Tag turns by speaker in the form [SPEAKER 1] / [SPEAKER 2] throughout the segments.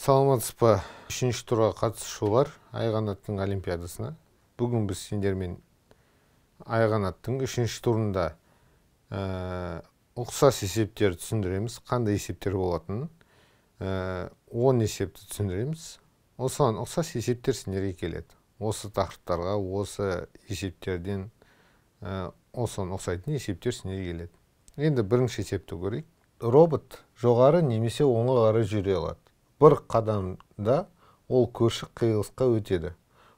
[SPEAKER 1] Саламатсыз ба? 3-ші турға қатысушылар айғанаттың олимпиадасына. Бүгін біз сендермен айғанаттың 3-ші турында ұқсас есептер түсіндіреміз, қандай есептер болатынын. 10 есепті түсіндіреміз. Осыған ұқсас есептер сендерге келеді. Осы тақырыптарға, осы есептерден осыған ұқсайтын есептер сендерге келеді. Енді бірінші есепті көрейік. Робот жоғары немесе оңға қарай жүре алады. Bir қадамда ол көрші қиылысқа өтеді.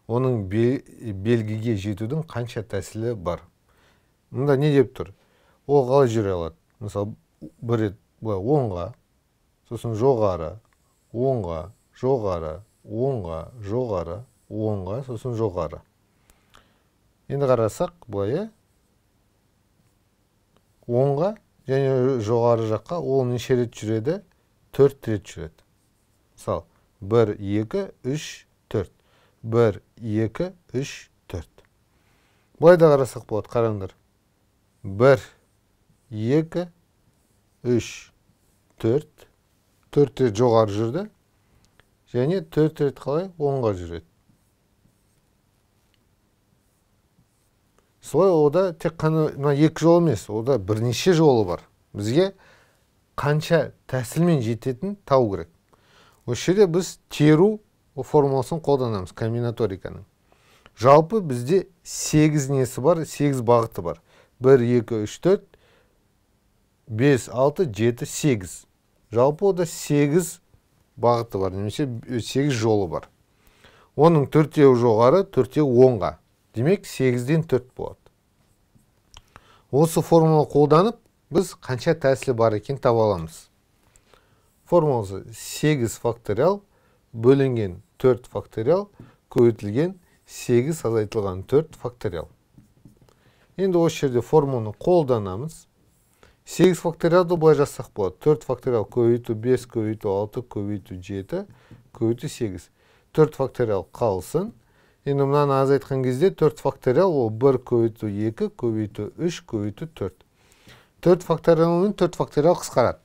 [SPEAKER 1] Оның белгіге жетудің қанша тәсілі бар? Мұнда не деп тұр? Ол қалай жүре алады? Мысалы, бір рет оңға, сосын жоғары, оңға, жоғары, оңға, жоғары, оңға, сосын жоғары. Енді қарасақ, бұлай, оңға және жоғары жаққа ол неше рет жүреді? 4 рет жүреді. Мысалы, 1, 2, 3, 4. 1, 2, 3, 4. Бұлай да қарасақ болады, қараңдар. 1, 2, 3, 4. 4 рет жоғары жүрді. Және 4 рет қалай? Оңға жүреді. Солай ода тек қана 2 жол емес, ода бірнеше жолы бар. Бізге қанша тәсілмен жететін тау керек. Осы жерде біз теру формуласын қолданамыз, комбинаториканың. Жалпы бізде 8 несі бар, 8 бағыты бар. 1, 2, 3, 4, 5, 6, 7, 8. Жалпы ода 8 бағыты бар, немесе 8 жолы бар. Оның 4-еу жоғары, 4-еу оңға. Демек, 8-ден 4 болады. Осы формула қолданып, біз қанша тәсілі бар екен таба аламыз. Формуласы 8 факториал бөлінген 4 факториал көбейтілген 8 азайтылған 4 факториал. Енді осы жерде формуланы қолданамыз. 8 факториалды былай жазсақ болады. 4 факториал көбейту 5, көбейту 6, көбейту 7, көбейту 8. 4 факториал қалсын. Енді мұнаны азайтқан кезде 4 факториал ол 1 көбейту 2, көбейту 3, көбейту 4. 4 факториал мен 4 факториал қысқарады.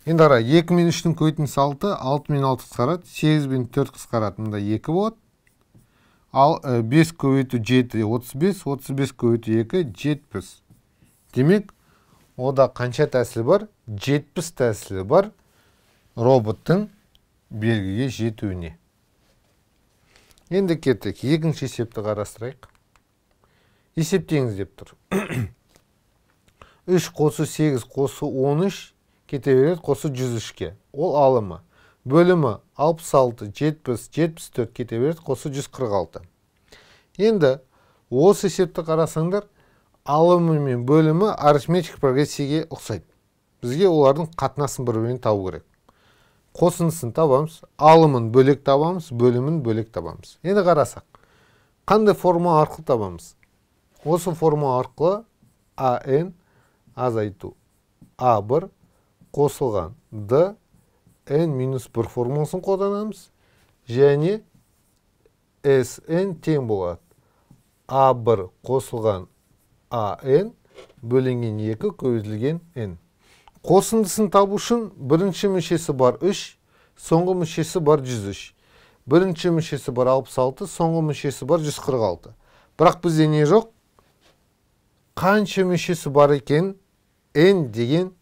[SPEAKER 1] Енді ара 2 мен 3-дің көбейтіндісі 6, 6 мен 6 қысқарады, 8 мен 4 қысқарады, мұнда 2 болады. 5 көбейту 7, 35, 35 көбейту 2, 70. Демек, ода қанша тәсілі бар? 70 тәсілі бар роботтың белгіге жетуіне. Енді кеттік, екінші есепті қарастырайық. Есептеңіз деп тұр. 3 қосу 8 қосу 13 кете береді қосу 103-ке. Ол алымы. Бөлімі 66, 70, 74 кете береді қосу 146. Енді осы есепті қарасаңдар, алымы мен бөлімі арифметик прогрессияға ұқсайды. Бізге олардың қатынасын бір-бірінен табу керек. Қосындысын табамыз, алымын бөлек табамыз, бөлімін бөлек табамыз. Енді қарасақ, қандай формула арқылы табамыз? Осы формула арқылы АН азайту А1 қосылған Д N-1 формуласын қолданамыз. Және SN тең болады. А1 қосылған АН бөлінген 2 көбейтілген N. Қосындысын табу үшін бірінші мүшесі бар 3, соңғы мүшесі бар 103. Бірінші мүшесі бар 66, соңғы мүшесі бар 146. Бірақ бізде не жоқ? Қанша мүшесі бар екен? N деген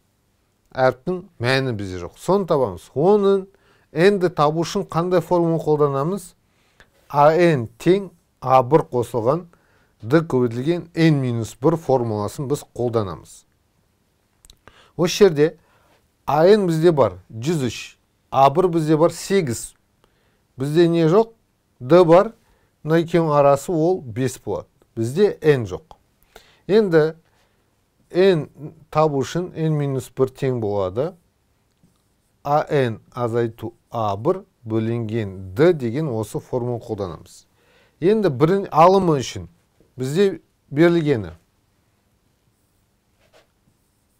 [SPEAKER 1] әріптің мәні бізде жоқ. Соны табамыз. Оның N-ді табу үшін қандай формула қолданамыз? AN тең A1 қосылған D көбейтілген N-1 формуласын біз қолданамыз. Осы жерде AN бізде бар 103, A1 бізде бар 8. Бізде не жоқ? D бар, мына екеуінің арасы ол 5 болады. Бізде N жоқ. Енді N табу үшін N-1 тең болады. AN азайту A1 бөлінген D деген осы формула қолданамыз. Енді бірін алымы үшін бізде берілгені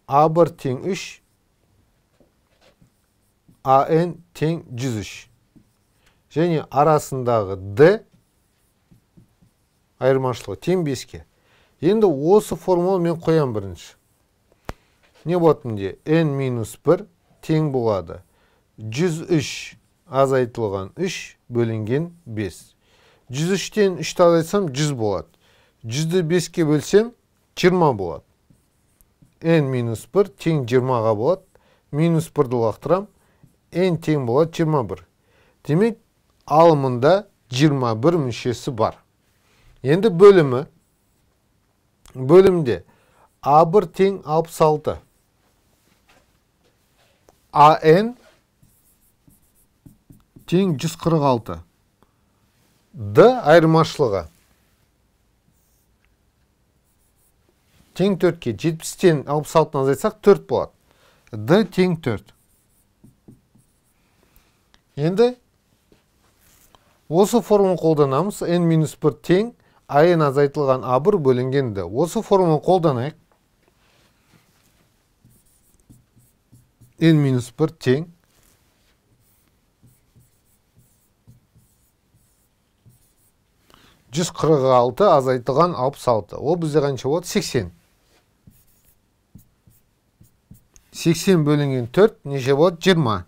[SPEAKER 1] A1 тең 3, AN тең 103. Және арасындағы D айырмашылығы тең 5-ке. Енді осы формула мен қоям бірінші. Не болады менде? N-1 тең болады 103 azaytılgan 3 bölüngen 5. 103'ten 3'te azaytsam 100 болады. 100'ді 5-ке бөлсем 20 болады. n-1 тең 20-ға болады. Минус 1-ді лақтырам. n тең болады 21. Демек, алымында 21 мүшесі бар. Енді бөлімі. Бөлімде A1 тең 66. AN тең 146. D айырмашылығы. Тең 4-ке 70-тен 66-ны азайтсақ 4 болады. D тең 4. Енді осы форманы қолданамыз. n-1 тең AN азайтылған A1 бөлінген D. Осы форманы қолданайық. n-1 тең 146 азайтылған 66. Ол бізде қанша болады? 80. 80 бөлінген 4 неше болады? 20.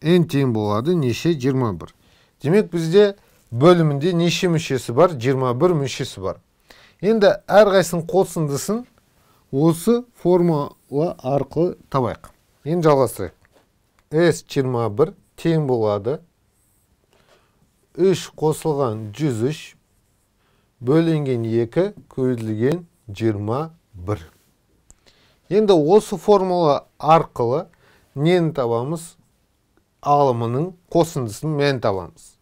[SPEAKER 1] n тең болады неше? 21. Демек бізде бөлімінде неше мүшесі бар? 21 мүшесі бар. Енді әрқайсының қосындысын осы формула арқылы табайық. Енді жалғастырайық. S21 тең болады 3 қосылған 103 бөлінген 2 көзілген 21. Енді осы формула арқылы нені табамыз? Алымының қосындысын мән табамыз.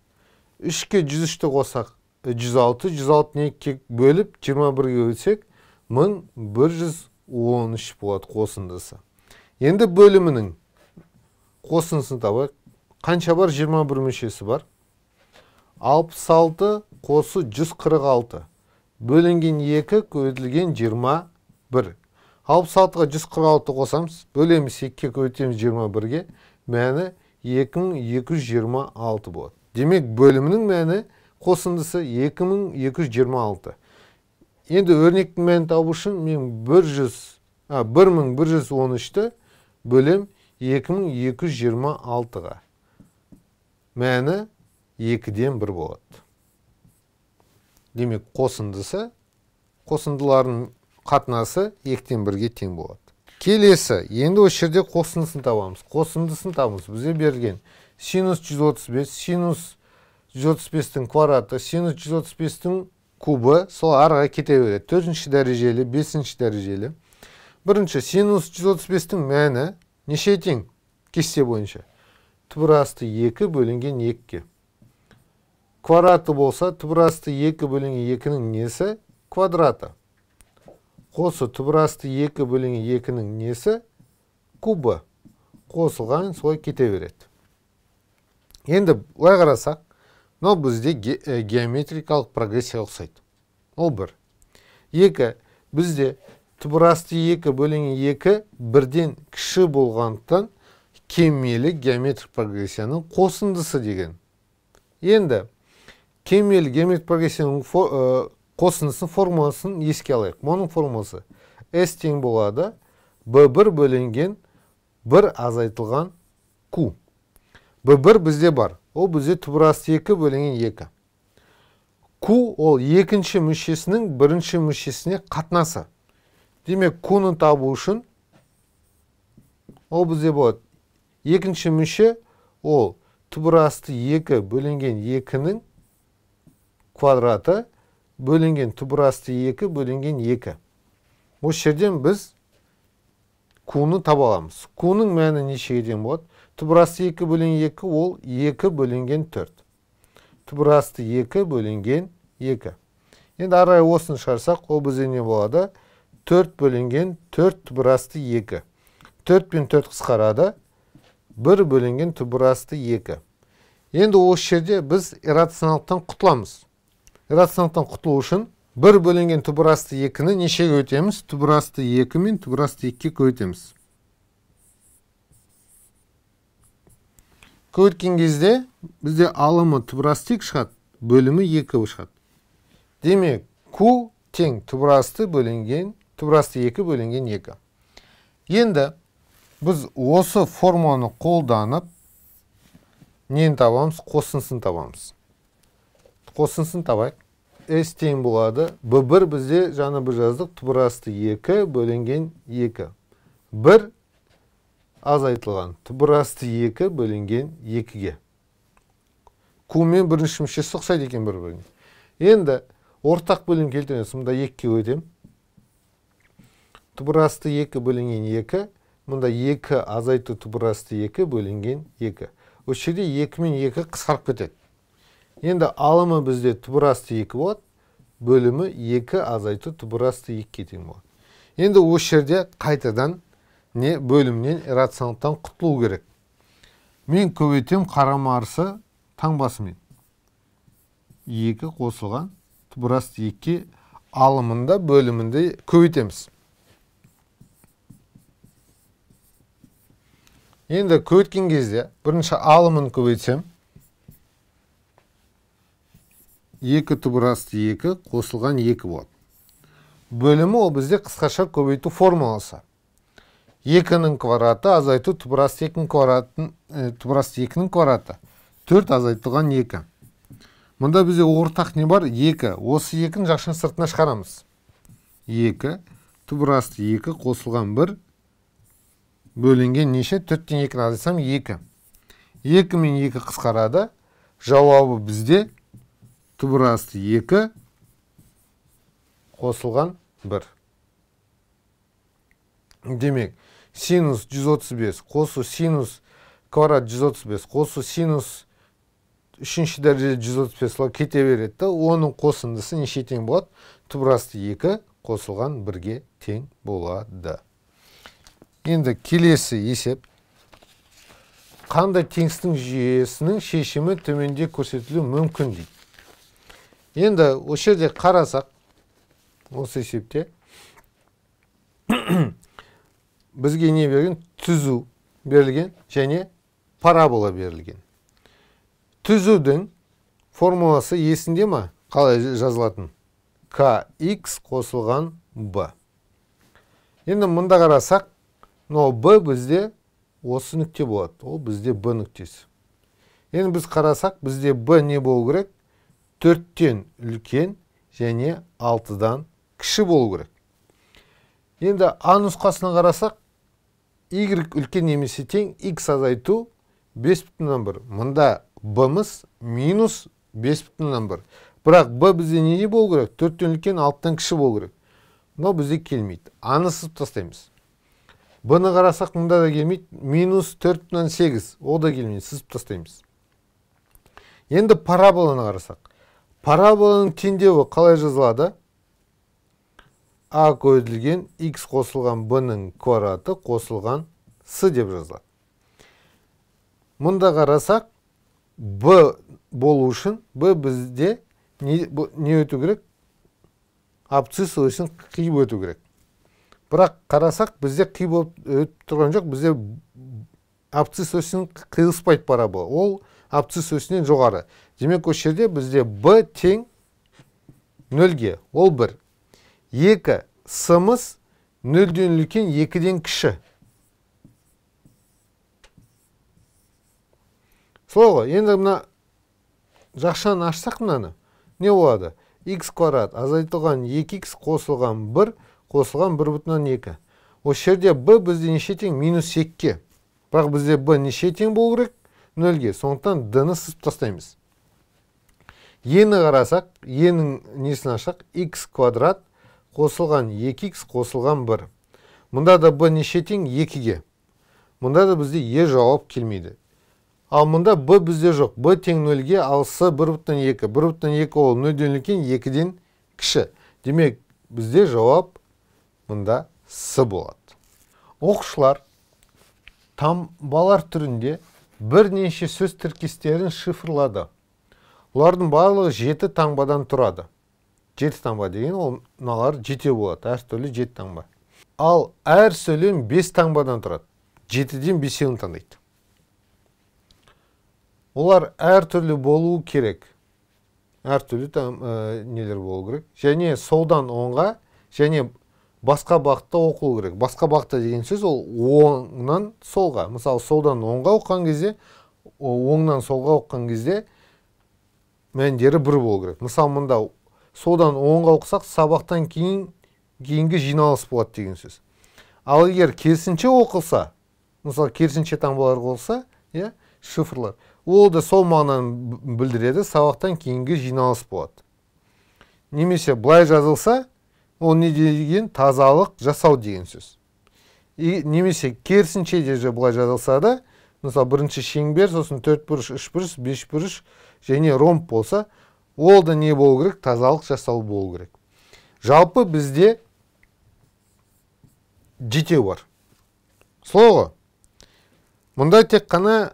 [SPEAKER 1] 3-ке 103-ті қосақ 106, 106-ны 2-ке бөліп 21-ге бөлсек 1113 болады қосындысы. Енді бөлімінің қосындысын табайық. Қанша бар? 21 мүшесі бар. 66 қосы 146 бөлінген 2 көбейтілген 21. 66-ға 146 қосамыз, бөлеміз 2-ке көбейтеміз 21-ге, мәні 2226 болады. Демек бөлімінің мәні қосындысы 2226. Енді өрнектің мәнін табу үшін мен 1113-ті бөлем 2226-ға. Мәні 2-ден 1 болады. Демек қосындылардың қатынасы 2-ден 1-ге тең болады. Келесі, енді осы жерде қосындысын табамыз. Қосындысын табамыз. Бізе берген синус 135, синус 135-тің квадраты, синус 135-тің кубы, сол арыға кете береді. 4-ші дәрежелі, 5-ші дәрежелі. Бірінші, синус 135-тің мәні неше тең? Кесте бойынша. Түбірасты 2 бөлінген 2-ке. Квадраты болса, түбірасты 2 бөлінген 2-нің несі? Квадраты. Қосы түбірасты 2 бөлінген 2-нің несі? Кубы. Қосылған солай кете береді. Енді бұлай қарасақ, мынау бізде геометрикалық прогрессия ұқсайды. Ол 1. 2. Бізде түбірасты 2 бөлінген 2 бірден кіші болғандықтан кемелі геометрик прогрессияның қосындысы деген. Енді кемелі геометрик прогрессияның қосындысын формуласын еске алайық. Оның формуласы S тең болады B1 бөлінген 1 азайтылған Q. B1 бізде бар. Ол бізде түбірасты 2 бөлінген 2. Q ол екінші мүшесінің бірінші мүшесіне қатынасы. Демек, Q-ны табу үшін ол бізде болады. Екінші мүше ол түбірасты 2 бөлінген 2-нің квадраты бөлінген түбірасты 2 бөлінген 2. Осы жерден біз Q-ны таба аламыз. Q-ның мәні нешеге тең болады? Түбірасты 2 бөлінген 2 ол 2 бөлінген 4. Түбірасты 2 бөлінген 2. Енді арай осыны шығарсақ, ол бізде не болады? 4 бөлінген 4 түбірасты 2. 4 пен 4 қысқарады. 1 бөлінген түбірасты 2. Енді осы жерде біз иррационалдықтан құтыламыз. Иррационалдықтан құтылу үшін 1 бөлінген түбірасты 2-ні нешеге өтеміз? Түбірасты 2 мен түбірасты 2-ге көйтеміз. Көйткен кезде бізде алымы түбірасты 2 шығады, бөлімі 2 шығады. Демек, Q тең түбірасты 2 бөлінген 2. Енді Біз осы форманы қолданып нені табамыз? Қосындысын табамыз. Қосындысын табайық. S тең болады. B1 бізде жаңа бір жаздық. Түбір асты 2 бөлінген 2. 1 азайтылған. Түбір асты 2 бөлінген 2-ге. Q мен бірінші мүшесі ұқсайды екен бір-біріне. Енді ортақ бөлім келтіреміз. Мұнда 2-ге өтем. Түбір асты 2 бөлінген 2. Мұнда 2 азайту түбір асты 2 бөлінген 2. Осы жерде 2 мен 2 қысқарып кетеді. Енді алымы бізде түбір асты 2 болады. Бөлімі 2 азайту түбір асты 2 тең болады. Енді осы жерде қайтадан бөлімнен иррационалдықтан құтылу керек. Мен көбейтем қарама арсы таңбасымен. 2 қосылған түбір асты 2 алымында бөлімінде көбейтеміз. Енді көбейткен кезде бірінші алымын көбейтсем 2 түбір асты 2 қосылған 2 болады. Бөлімі ол бізде қысқаша көбейту формуласы. 2-нің квадраты азайту түбір асты 2-нің квадраты. 4 азайтылған 2. Мұнда бізде ортақ не бар? 2. Осы 2-ні жақшының сыртына шығарамыз. 2 түбір асты 2 қосылған 1 бөлінген неше? 4-тен 2-ні азайтсам 2. 2 мен 2 қысқарады. Жауабы бізде түбір асты 2 қосылған 1. Демек, синус 135 қосу синус квадрат 135 қосу синус 3-ші дәрежеде 135 кете береді. Оның қосындысы неше тең болады? Түбір асты 2 қосылған 1-ге тең болады. Енді келесі есеп. Қандай теңістің жүйесінің шешімі төменде көрсетілуі мүмкін дейді. Енді осы жерде қарасақ, осы есепте бізге не берген? Түзу берілген және парабола берілген. Түзудің формуласы есінде ма? Қалай жазылатын? Kx қосылған b. Енді мұнда қарасақ, b бізде осы нүкте болады. Ол бізде b нүктесі. Енді біз қарасақ, бізде b не болу керек? 4-тен үлкен және 6-дан кіші болу керек. Енді A нұсқасына қарасақ, y үлкен немесе тең x азайту 5,1. Мұнда b-міз минус 5,1. Бірақ b бізде не болу керек? 4-тен үлкен 6-тан кіші болу керек. Мұнда бізде келмейді. A-ны сызып тастаймыз. B-ны қарасақ, мұнда да келмейді. Минус 4,8. Ол да келмейді. Сызып тастаймыз. Енді параболаны қарасақ. Параболаның теңдеуі қалай жазылады? A көзілген x қосылған b-ның квадраты қосылған s деп жазылады. Мұнда қарасақ, b болу үшін b бізде не өту керек? Абсцисс осыны қиып өту керек. Бірақ қарасақ, бізде қиып өтіп тұрған жоқ, бізде абсцисс осыны қиылыспайды парабола. Ол абсцисс осынан жоғары. Демек, осы жерде бізде b тең 0-ге, ол 1. 2 с-мыз 0-ден үлкен 2-ден кіші. Солай ғой, енді мына жақшаны ашсақ мынаны, не болады? X квадрат азайтылған 2x қосылған 1 қосылған 1,2. Осы жерде b бізде неше тең? Минус 2-ге. Бірақ бізде b неше тең болу керек? 0-ге. Сондықтан d-ны сызып тастаймыз. Ені қарасақ, енің несін ашақ? X квадрат қосылған 2x қосылған 1. Мұнда да b неше тең? 2-ге. Мұнда да бізде жауап келмейді. Ал мұнда b бізде жоқ. b тең 0-ге, ал s 1,2. 1,2 ол 0-ден үлкен 2-ден кіші. Демек, бізде жауап мұнда s болады. Оқушылар таңбалар түрінде бірнеше сөз тіркестерін шифрлады. Олардың барлығы 7 таңбадан тұрады. 7 таңба деген ол мыналар 7 болады. Әр түрлі 7 таңба. Ал әр сөйлем 5 таңбадан тұрады. 7-ден 5-еуін таңдайды. Олар әр түрлі болуы керек. Әр түрлі нелер болу керек. Және солдан оңға, және басқа бағытта оқылу керек. Басқа бағытта деген сөз ол оңнан солға. Мысалы, солдан оңға оққан кезде, оңнан солға оққан кезде мәндері бір болу керек. Мысалы, мұнда солдан оңға оқысақ, сабақтан кейінгі жиналыс болады деген сөз. Ал егер керісінше оқылса, мысалы, керісінше таңбалар болса, шифрлар, ол да сол мағынаны білдіреді, сабақтан кейінгі жиналыс болады. Немесе былай жазылса, ол не деген? Тазалық жасау деген сөз. Немесе керісінше де былай жазылса да, мысалы, бірінші шеңбер, сосын 4 бұрыш, 3 бұрыш, 5 бұрыш және ромб болса, ол да не болу керек? Тазалық жасау болу керек. Жалпы бізде жетеу бар. Солай ғой? Мұнда тек қана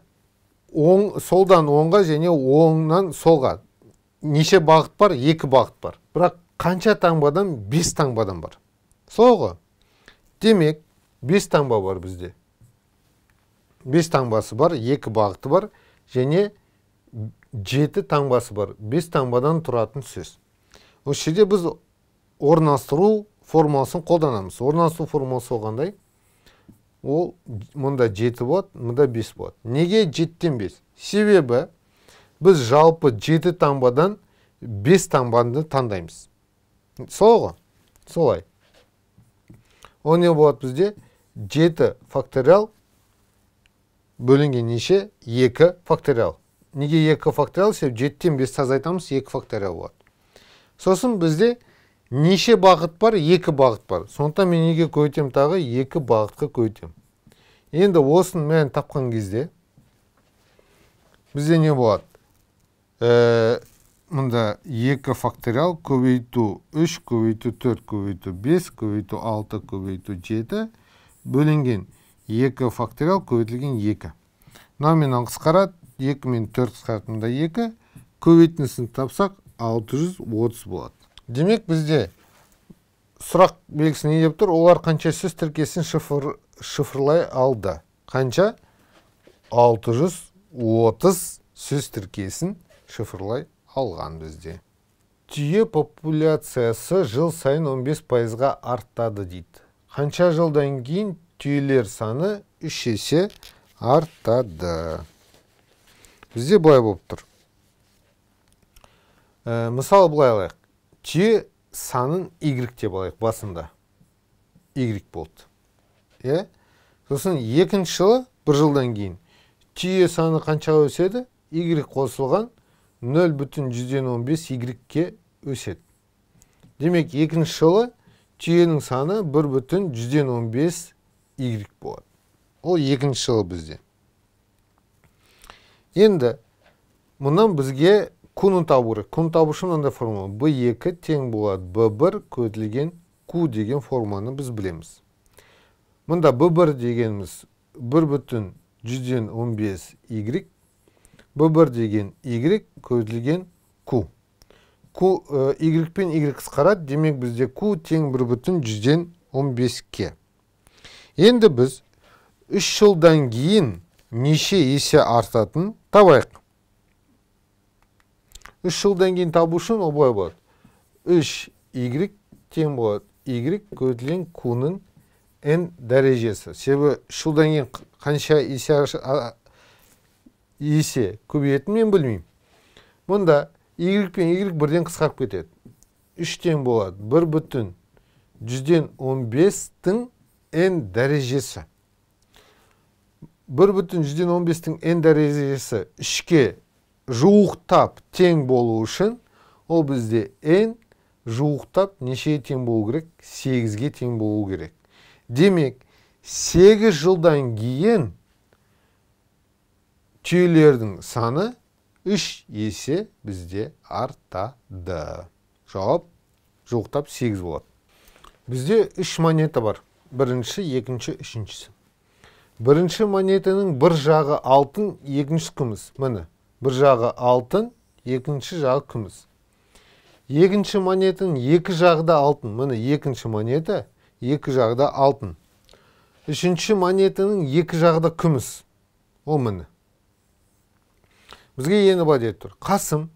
[SPEAKER 1] солдан оңға және оңнан солға неше бағыт бар? 2 бағыт бар. Бірақ қанша таңбадан? 5 таңбадан бар. Солай ғой? Демек, 5 таңба бар бізде. 5 таңбасы бар, 2 бағыты бар және 7 таңбасы бар. 5 таңбадан тұратын сөз. Осы жерде біз орналастыру формуласын қолданамыз. Орналастыру формуласы қандай? Ол мұнда 7 болады, мұнда 5 болады. Неге 7-тен 5? Себебі біз жалпы 7 таңбадан 5 таңбаны таңдаймыз. Солай ғой? Солай. Ол не болады бізде? 7 факториал бөлінген неше? 2 факториал. Неге 2 факториал? Себебі 7-тен 5 тазайтамыз, 2 факториал болады. Сосын бізде неше бағыт бар? 2 бағыт бар. Сондықтан мен неге көйтем тағы? 2 бағытқа көйтем. Енді осының мәнін тапқан кезде бізде не болады? Мұнда 2 факториал көбейту 3, көбейту 4, көбейту 5, көбейту 6, көбейту 7 бөлінген 2 факториал көбейтілген 2. Мынамен қысқарады, 2 мен 4 қысқарады, мұнда 2. Көбейтіндісін тапсақ 630 болады. Демек бізде сұрақ белгісі не деп тұр? Олар қанша сөз тіркесін шифрлай алды? Қанша? 630 сөз тіркесін шифрлай алған бізде. Түйе популяциясы жыл сайын 15%-ға артады дейді. Қанша жылдан кейін түйелер саны 3 есе артады? Бізде былай болып тұр. Мысалы былай алайық. Түйе санын Y деп алайық басында. Y болды. Сосын екінші жылы, бір жылдан кейін, түйе саны қаншаға өседі? Y қосылған 0,115 Y-ке өседі. Демек, екінші жылы түйенің саны 1,115 Y болады. Ол екінші жылы бізде. Енді, мұнан бізге Q-ны табу керек. Q-ны табу үшін мынандай формула. B2 тең болады B1 көтілген Q деген формуланы біз білеміз. Мұнда B1 дегеніміз 1,115 Y, B1 деген Y көтілген Q. Y пен Y қысқарады, демек бізде Q тең 1,115-ке. Енді біз 3 жылдан кейін неше есе артатын табайық. 3 жылдан кейін табу үшін олай болады. 3Y тең болады Y көтілген Q-ның n дәрежесі. Себебі 3 жылдан кейін қанша есе көбейетінін мен білмеймін. Мұнда Y пен Y бірден қысқарып кетеді. 3 тең болады 1,115-тің n дәрежесі. 1,115-тің n дәрежесі 3-ке жуықтап тең болу үшін, ол бізде n жуықтап неше тең болу керек? 8-ге тең болу керек. Демек, 8 жылдан кейін түйелердің саны 3 есе бізде артады. Жауап жуықтап 8 болады. Бізде 3 монета бар. Бірінші, екінші, үшіншісі. Бірінші монетаның бір жағы алтын, екінші күміс. Міне, бір жағы алтын, екінші жағы күміс. Екінші монетаның екі жағы да алтын. Міне, екінші монета, екі жағы да алтын. Үшінші монетаның екі жағы да күміс. Ол міне. Бізге ені бар деп тұр. Қасым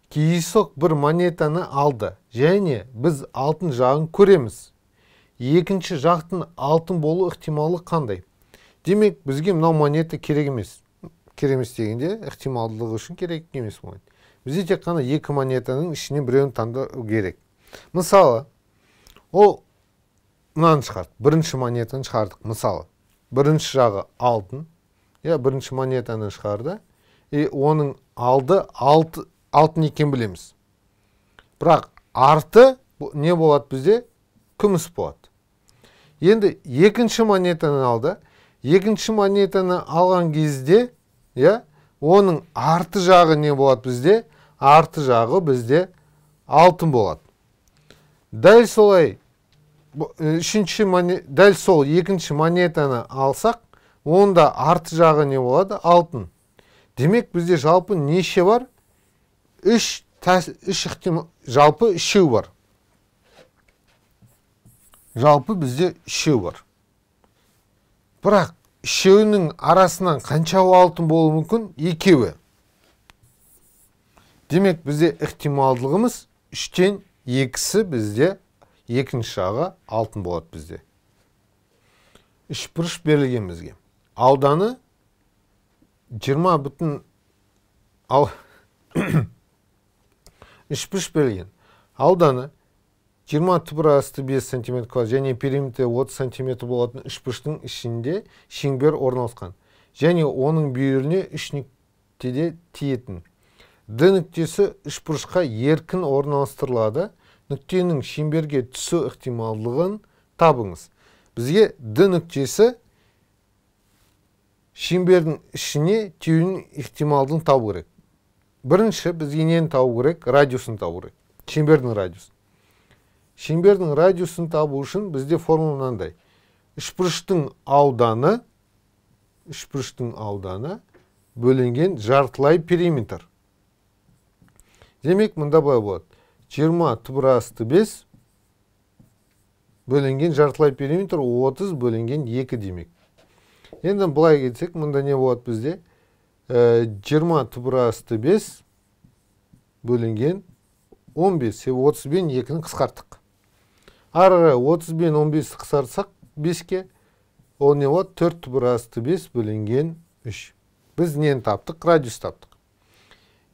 [SPEAKER 1] кейісок бір монетаны алды. Және біз алтын жағын көреміз. екінші жақтың алтын болу ықтималы қандай? Демек, бізге мынау монета керек емес. Керек емес дегенде, ықтималдылығы үшін керек емес монета. Бізде тек қана екі монетаның ішінен біреуін таңдау керек. Мысалы, ол мынаны шығарды. Бірінші монетаны шығардық. Мысалы, бірінші жағы алтын. Бірінші монетаны шығарды. Оның алды алтын екен білеміз. Бірақ арты не болады бізде? Күміс болады. Енді екінші монетаны алды. Екінші монетаны алған кезде, оның арты жағы не болады бізде? Арты жағы бізде алтын болады. Дәл солай, дәл сол екінші монетаны алсақ, онда арты жағы не болады? Алтын. Демек, бізде жалпы неше бар? Жалпы үшеу бар. Жалпы бізде үшеу бар. Бірақ үшеуінің арасынан қаншауы алтын болуы мүмкін? Екеуі. Демек, бізде ықтималдылығымыз 3-тен 2-сі бізде екінші жағы алтын болады бізде. Үшбұрыш берілген бізге. Ауданы 20 бүтін үшбұрыш берілген. Ауданы 20^5 см квадрат және периметрі 30 см болатын үшбұрыштың ішінде шеңбер орналасқан. Және оның бүйіріне 3 нүктеде тиетін. Д нүктесі үшбұрышқа еркін орналастырылады. Нүктенің шеңберге түсу ықтималдығын табыңыз. Бізге Д нүктесі шеңбердің ішіне тиюінің ықтималдығын табу керек. Бірінші бізге нені табу керек? Радиусын табу керек. Шеңбердің радиусын. Шеңбердің радиусын табу үшін бізде формула мынандай. Үшбұрыштың ауданы бөлінген жартылай периметр. Демек, мұнда былай болады. 20^5 бөлінген жартылай периметр 30 бөлінген 2 демек. Енді былай кетсек, мұнда не болады бізде? 20^5 бөлінген 15. 30 бен 2-ні қысқарттық. Арғы 30 бен 15-ті қысқартсақ 5-ке, ол не болады? 4^5 бөлінген 3. Біз нені таптық? Радиус таптық.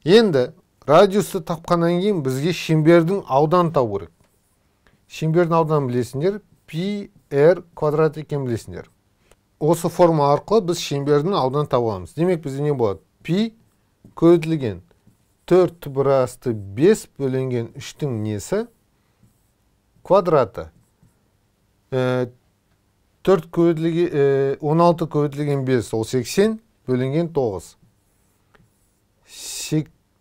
[SPEAKER 1] Енді радиусты тапқаннан кейін бізге шеңбердің ауданын табу керек. Шеңбердің ауданын білесіңдер, πr квадрат екен білесіңдер. Осы формула арқылы біз шеңбердің ауданын таба аламыз. Демек, бізде не болады? Пи көбейтілген 4^5 бөлінген 3-тің несі? Квадраты. 16 көбейтілген 5, ол 80 бөлінген 9.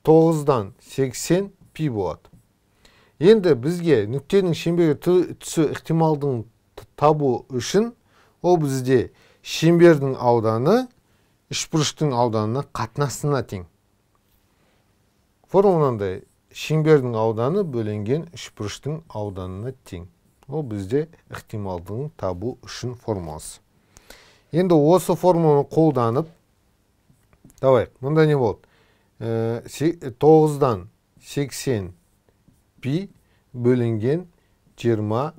[SPEAKER 1] 9-дан 80 пи болады. Енді бізге нүктенің шеңберге түсу ықтималдығын табу үшін, ол бізде шеңбердің ауданы үшбұрыштың ауданына қатынасына тең. Формуландай шеңбердің ауданы бөлінген үшбұрыштың ауданына тең. Ол бізде ықтималдығын табу үшін формуласы. Енді осы формуланы қолданып, давай, мұнда не болды? 9-дан 80 пи бөлінген 20^5.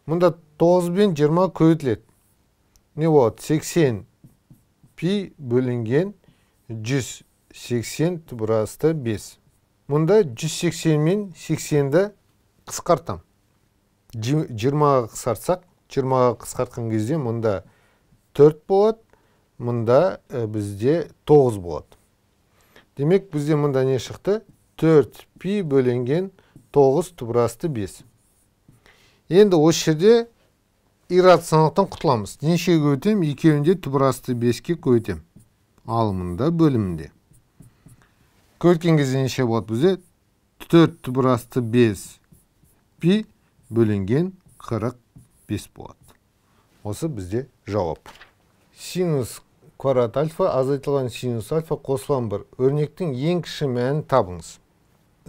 [SPEAKER 1] Мұнда 9 бен 20 көбейтіледі. Не болады? 80 пи бөлінген 180^5. Мұнда 180 мен 80-ді қысқартам. 20-ға қысқартсақ, 20-ға қысқартқан кезде мұнда 4 болады. Мұнда бізде 9 болады. Демек, бізде мұнда не шықты? 4 пи бөлінген 9^5. Енді осы жерде иррационалдықтан құтыламыз. Нешеге көбейтем? Екеуінде (5)ке көбейтем. Алымында, бөлімінде. Көбейткен кезде неше болады бізде? 4^5 пи бөлінген 45 болады. Осы бізде жауап. Синус квадрат альфа азайтылған синус альфа қосылған бір өрнектің ең кіші мәнін табыңыз.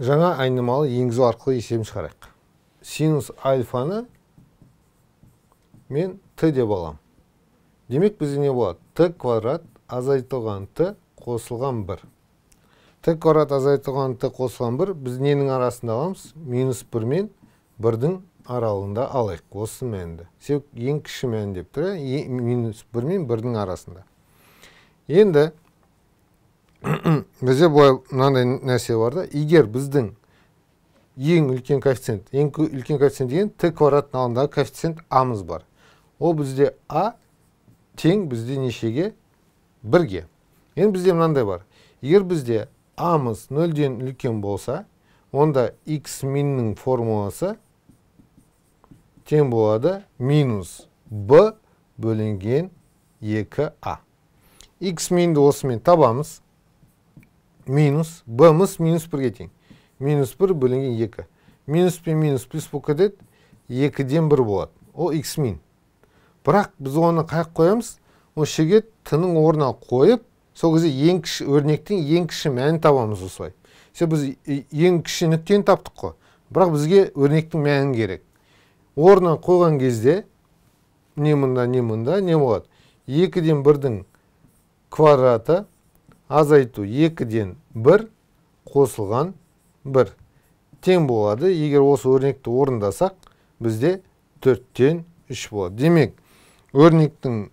[SPEAKER 1] Жаңа айнымалы енгізу арқылы есебін шығарайық. Синус альфаны мен т деп алам. Демек, бізде не болады? Т квадрат азайтылған т қосылған бір. т квадрат азайтылған т қосылған 1 біз ненің арасында аламыз? -1 мен 1-дің аралығында алайық. Осы мәнді. Себеп ең кіші мән деп тұр, -1 мен 1-дің арасында. Енді бізде мынандай нәрсе бар да, егер біздің ең үлкен коэффициент деген т квадраттың алдындағы коэффициент а-мыз бар. Ол бізде а тең бізде нешеге? 1-ге. Енді бізде мынандай бар. Егер бізде а-мыз 0-ден үлкен болса, онда x миннің формуласы тең болады минус b бөлінген 2a. x минді осымен табамыз. Минус b-мыз минус 1-ге тең. Минус 1 бөлінген 2. Минус пен минус плюс болып кетеді, 2-ден 1 болады. Ол x мин. Бірақ біз оны қайық қоямыз? Ол шеге т-ның орнына қойып, сол кезде өрнектің ең кіші мәнін табамыз осылай. Біз ең кіші нүктені таптық қой. Бірақ бізге өрнектің мәнін керек. Орнына қойған кезде не мұнда, не болады? 2-ден 1-дің квадраты азайту 2-ден 1 қосылған 1 тең болады. Егер осы өрнекті орындасақ, бізде 4-тен 3 болады. Демек, өрнектің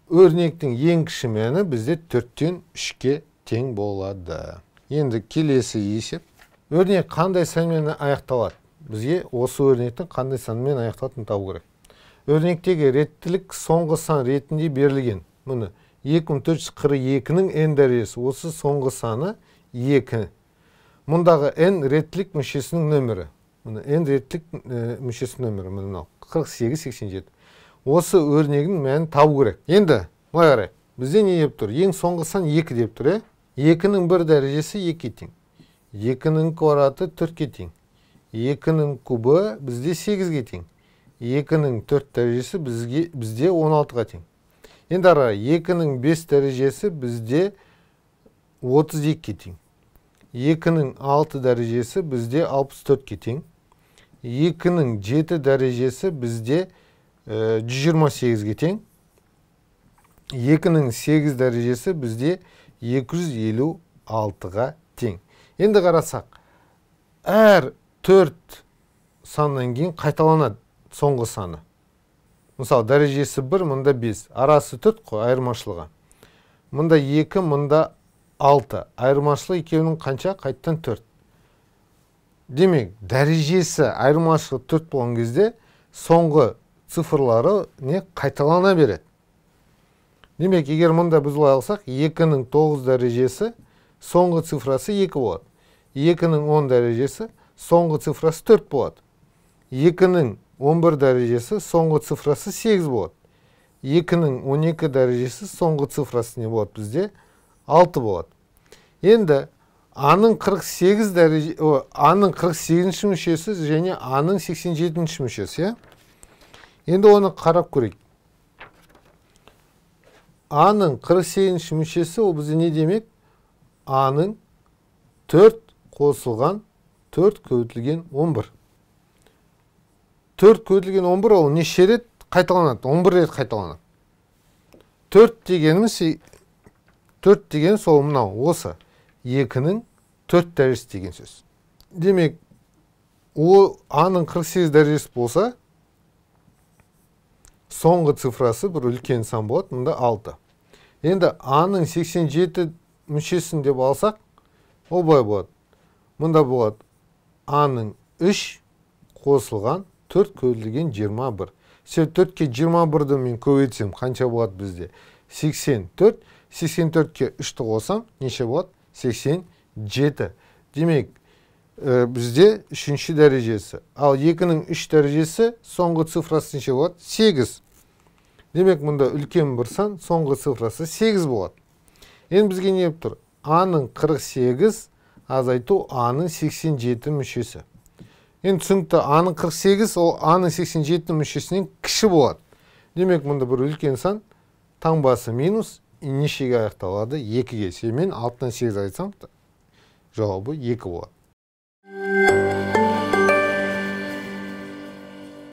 [SPEAKER 1] ең кіші мәні бізде 4-тен 3-ке тең болады. Енді келесі есеп. Өрнек қандай санмен аяқталады? Бізге осы өрнектің қандай санмен аяқталатынын табу керек. Өрнектегі реттілік соңғы сан ретінде берілген. Мұны 2442-нің n дәрежесі, осы соңғы саны 2. Мұндағы n реттілік мүшесінің нөмірі. Мұны n реттілік мүшесінің нөмірі. Мұны 48-87. Осы өрнегінің мәнін табу керек. Енді, бұлай қарайық. Бізде не деп тұр? Ең соңғы сан 2 деп тұр. 2-нің 1 дәрежесі 2-ге тең. 2-нің квадраты 4-ге тең. 2-нің кубы бізде 8-ге тең. 2-нің 4 дәрежесі бізде 16-ға тең. Енді ара 2-нің 5 дәрежесі бізде 32-ге тең. 2-нің 6 дәрежесі бізде 64-ге тең. 2-нің 7 дәрежесі бізде 128-ге тең. 2-нің 8 дәрежесі бізде 256-ға тең. Енді қарасақ, әр 4 саннан кейін қайталанады соңғы саны. Мысалы, дәрежесі 1, мұнда 5. Арасы 4 қой, айырмашылығы. Мұнда 2, мұнда 6. Айырмашылығы екеуінің қанша? Қайттан 4. Демек, дәрежесі айырмашылығы 4 болған кезде соңғы цифрлары қайталана береді. Демек, егер мұнда біз олай алсақ, 2-нің 9 дәрежесі соңғы цифрасы 2 болады. 2-нің 10 дәрежесі соңғы цифрасы 4 болады. 2-нің 11 дәрежесі соңғы цифрасы 8 болады. 2-нің 12 дәрежесі соңғы цифрасы не болады бізде? 6 болады. Енді А-ның 48-ші мүшесі және А-ның 87-ші мүшесі. Енді оны қарап көрейік. А-ның 48-ші мүшесі ол бізде не демек? А-ның 4 қосылған 4 көбейтілген 11. 4 көбейтілген 11 ол неше рет қайталанады? 11 рет қайталанады. 4 деген сол мынау осы 2-нің 4 дәрежесі деген сөз. Демек, А-ның 48 дәрежесі болса, соңғы цифрасы бір үлкен сан болады, мұнда 6. Енді А-ның 87 мүшесін деп алсақ, ол былай болады. Мұнда болады А-ның 3 қосылған 4 көбейтілген 21. 4-ке 21-ді мен көбейтсем, қанша болады бізде? 84. 84-ке 3-ті қосам, неше болады? 87. Демек, бізде 3-ші дәрежесі. Ал 2-нің 3 дәрежесі соңғы цифрасы неше болады? 8. Демек, мұнда үлкен бір сан, соңғы цифрасы 8 болады. Енді бізге не тұр? А-ның 48 азайту А-ның 87 мүшесі. Енді түсінікті, А-ның 48, ол А-ның 87 мүшесінен кіші болады. Демек, мұнда бір үлкен сан, таңбасы минус, нешеге аяқталады? 2-ге. Мен 6-нан 8 айтсам, жауабы 2 болады.